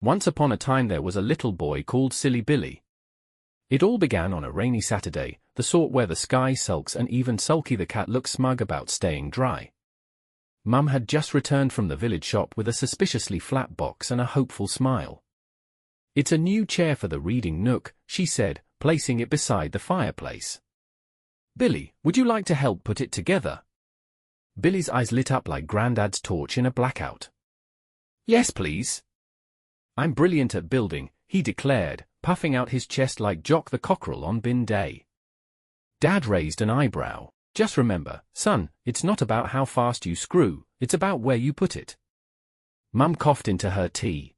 Once upon a time there was a little boy called Silly Billy. It all began on a rainy Saturday, the sort where the sky sulks and even Sulky the cat looks smug about staying dry. Mum had just returned from the village shop with a suspiciously flat box and a hopeful smile. "It's a new chair for the reading nook," she said, placing it beside the fireplace. "Billy, would you like to help put it together?" Billy's eyes lit up like Grandad's torch in a blackout. "Yes, please." "I'm brilliant at building," he declared, puffing out his chest like Jock the cockerel on bin day. Dad raised an eyebrow. "Just remember, son, it's not about how fast you screw, it's about where you put it." Mum coughed into her tea.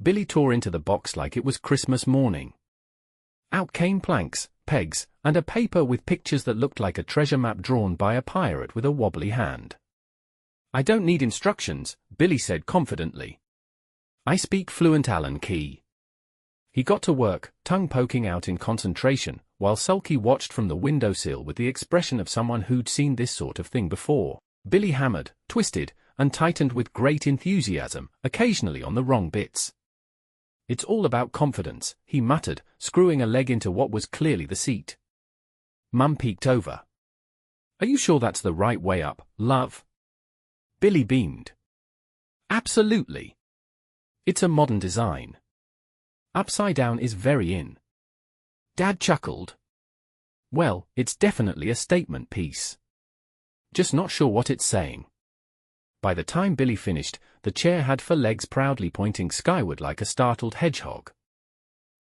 Billy tore into the box like it was Christmas morning. Out came planks, pegs, and a paper with pictures that looked like a treasure map drawn by a pirate with a wobbly hand. "I don't need instructions," Billy said confidently. "I speak fluent Allen key." He got to work, tongue poking out in concentration, while Sulky watched from the windowsill with the expression of someone who'd seen this sort of thing before. Billy hammered, twisted, and tightened with great enthusiasm, occasionally on the wrong bits. "It's all about confidence," he muttered, screwing a leg into what was clearly the seat. Mum peeked over. "Are you sure that's the right way up, love?" Billy beamed. "Absolutely. It's a modern design. Upside down is very in." Dad chuckled. "Well, it's definitely a statement piece. Just not sure what it's saying." By the time Billy finished, the chair had 4 legs proudly pointing skyward like a startled hedgehog.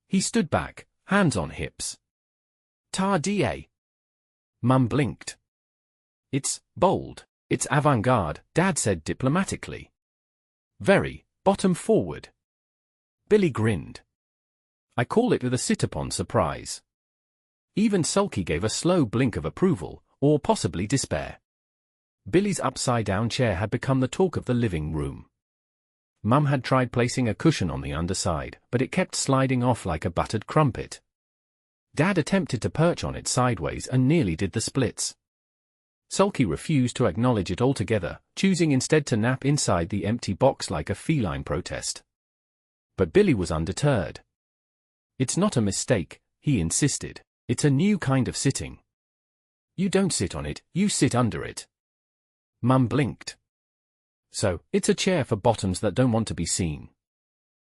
He stood back, hands on hips. "Ta-da!" Mum blinked. "It's bold, it's avant-garde," Dad said diplomatically. "Very, bottom forward." Billy grinned. "I call it the sit-upon surprise." Even Sulky gave a slow blink of approval, or possibly despair. Billy's upside-down chair had become the talk of the living room. Mum had tried placing a cushion on the underside, but it kept sliding off like a buttered crumpet. Dad attempted to perch on it sideways and nearly did the splits. Sulky refused to acknowledge it altogether, choosing instead to nap inside the empty box like a feline protest. But Billy was undeterred. "It's not a mistake," he insisted. "It's a new kind of sitting. You don't sit on it, you sit under it." Mum blinked. "So, it's a chair for bottoms that don't want to be seen."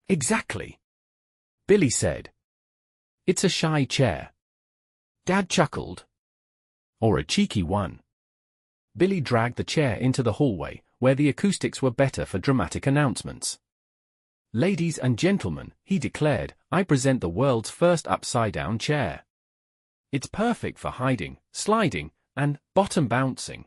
"Exactly," Billy said. "It's a shy chair." Dad chuckled. "Or a cheeky one." Billy dragged the chair into the hallway, where the acoustics were better for dramatic announcements. "Ladies and gentlemen," he declared, "I present the world's first upside-down chair. It's perfect for hiding, sliding, and bottom bouncing."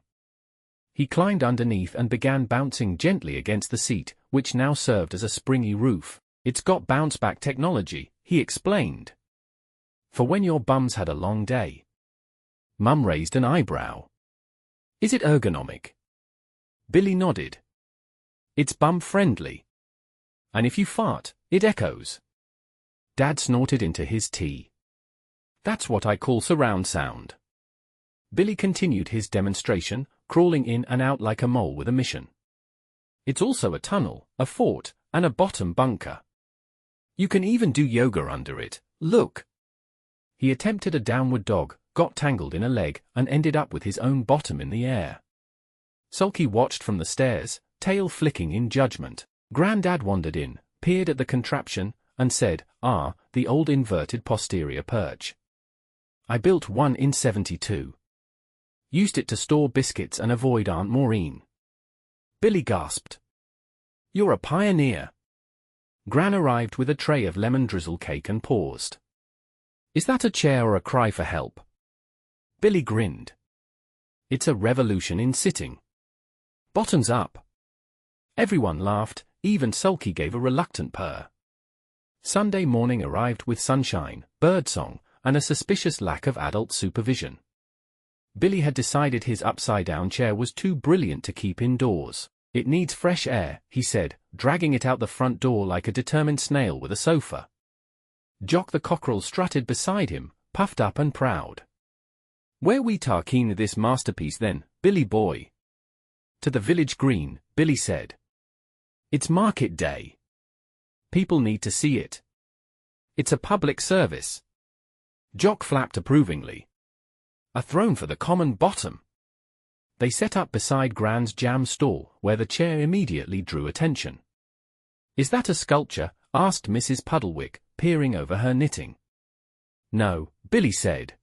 He climbed underneath and began bouncing gently against the seat, which now served as a springy roof. "It's got bounce-back technology," he explained. "For when your bum's had a long day." Mum raised an eyebrow. "Is it ergonomic?" Billy nodded. "It's bum-friendly. And if you fart, it echoes." Dad snorted into his tea. "That's what I call surround sound." Billy continued his demonstration, crawling in and out like a mole with a mission. "It's also a tunnel, a fort, and a bottom bunker. You can even do yoga under it, look." He attempted a downward dog, got tangled in a leg, and ended up with his own bottom in the air. Sulky watched from the stairs, tail flicking in judgment. Grandad wandered in, peered at the contraption, and said, "Ah, the old inverted posterior perch. I built one in '72. Used it to store biscuits and avoid Aunt Maureen." Billy gasped. "You're a pioneer." Gran arrived with a tray of lemon drizzle cake and paused. "Is that a chair or a cry for help?" Billy grinned. "It's a revolution in sitting. Bottoms up." Everyone laughed, even Sulky gave a reluctant purr. Sunday morning arrived with sunshine, birdsong, and a suspicious lack of adult supervision. Billy had decided his upside-down chair was too brilliant to keep indoors. "It needs fresh air," he said, dragging it out the front door like a determined snail with a sofa. Jock the cockerel strutted beside him, puffed up and proud. "Where we tarkeen this masterpiece then, Billy boy?" "To the village green," Billy said. "It's market day." People need to see it. It's a public service. Jock flapped approvingly. A throne for the common bottom. They set up beside Gran's jam stall, where the chair immediately drew attention. Is that a sculpture? Asked Mrs. Puddlewick, peering over her knitting. No, Billy said.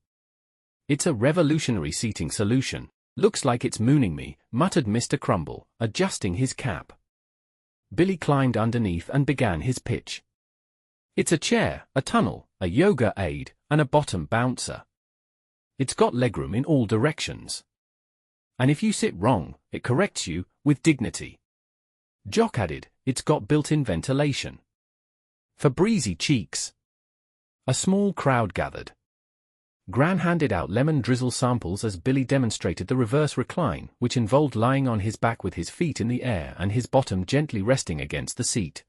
It's a revolutionary seating solution. Looks like it's mooning me, muttered Mr. Crumble, adjusting his cap. Billy climbed underneath and began his pitch. It's a chair, a tunnel, a yoga aid, and a bottom bouncer. It's got legroom in all directions. And if you sit wrong, it corrects you, with dignity. Jock added, it's got built-in ventilation. For breezy cheeks. A small crowd gathered. Gran handed out lemon drizzle samples as Billy demonstrated the reverse recline, which involved lying on his back with his feet in the air and his bottom gently resting against the seat.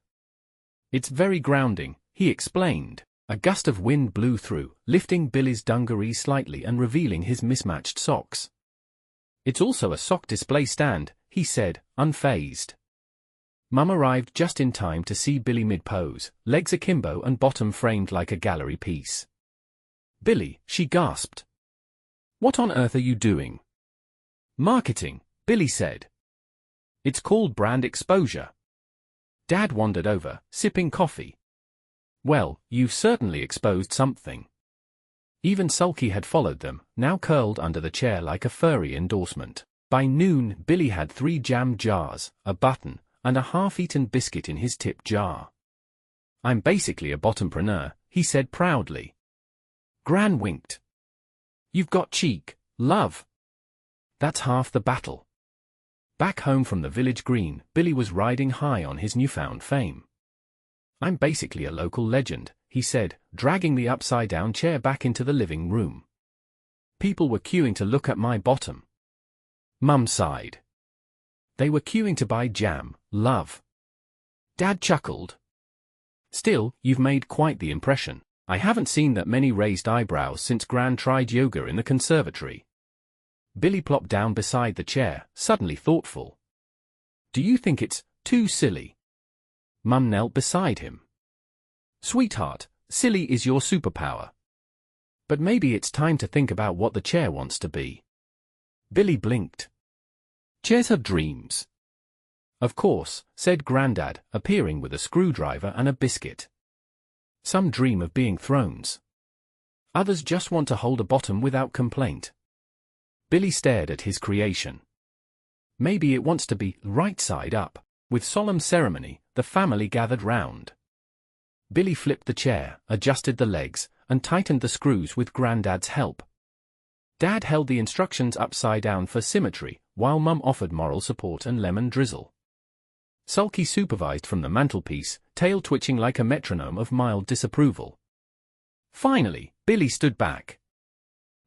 It's very grounding, he explained. A gust of wind blew through, lifting Billy's dungarees slightly and revealing his mismatched socks. It's also a sock display stand, he said, unfazed. Mum arrived just in time to see Billy mid-pose, legs akimbo and bottom framed like a gallery piece. Billy, she gasped. What on earth are you doing? Marketing, Billy said. It's called brand exposure. Dad wandered over, sipping coffee. Well, you've certainly exposed something. Even Sulky had followed them, now curled under the chair like a furry endorsement. By noon, Billy had 3 jam jars, a button, and a half-eaten biscuit in his tip jar. I'm basically a bottompreneur, he said proudly. Gran winked. You've got cheek, love. That's half the battle. Back home from the village green, Billy was riding high on his newfound fame. I'm basically a local legend, he said, dragging the upside-down chair back into the living room. People were queuing to look at my bottom. Mum sighed. They were queuing to buy jam, love. Dad chuckled. Still, you've made quite the impression. I haven't seen that many raised eyebrows since Gran tried yoga in the conservatory. Billy plopped down beside the chair, suddenly thoughtful. Do you think it's too silly? Mum knelt beside him. Sweetheart, silly is your superpower. But maybe it's time to think about what the chair wants to be. Billy blinked. Chairs have dreams. Of course, said Grandad, appearing with a screwdriver and a biscuit. Some dream of being thrones. Others just want to hold a bottom without complaint. Billy stared at his creation. Maybe it wants to be right side up. With solemn ceremony, the family gathered round. Billy flipped the chair, adjusted the legs, and tightened the screws with Grandad's help. Dad held the instructions upside down for symmetry, while Mum offered moral support and lemon drizzle. Sulky supervised from the mantelpiece, tail twitching like a metronome of mild disapproval. Finally, Billy stood back.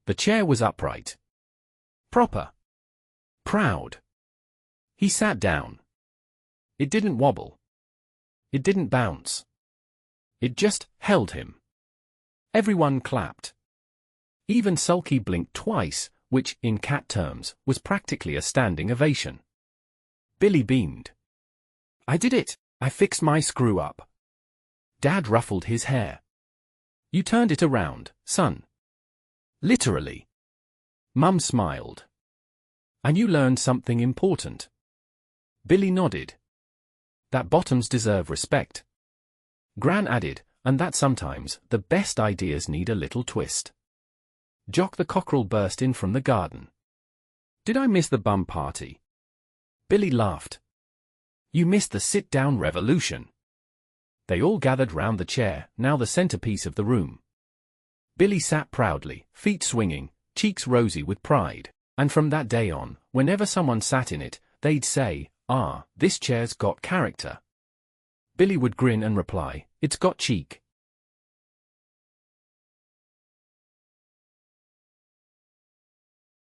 The chair was upright. Proper. Proud. He sat down. It didn't wobble. It didn't bounce. It just held him. Everyone clapped. Even Sulky blinked twice, which, in cat terms, was practically a standing ovation. Billy beamed. I did it. I fixed my screw-up. Dad ruffled his hair. You turned it around, son. Literally. Mum smiled. And you learned something important. Billy nodded. That bottoms deserve respect. Gran added, and that sometimes the best ideas need a little twist. Jock the cockerel burst in from the garden. Did I miss the bum party? Billy laughed. You missed the sit-down revolution. They all gathered round the chair, now the centerpiece of the room. Billy sat proudly, feet swinging, cheeks rosy with pride, and from that day on, whenever someone sat in it, they'd say, "Ah, this chair's got character." Billy would grin and reply, "It's got cheek."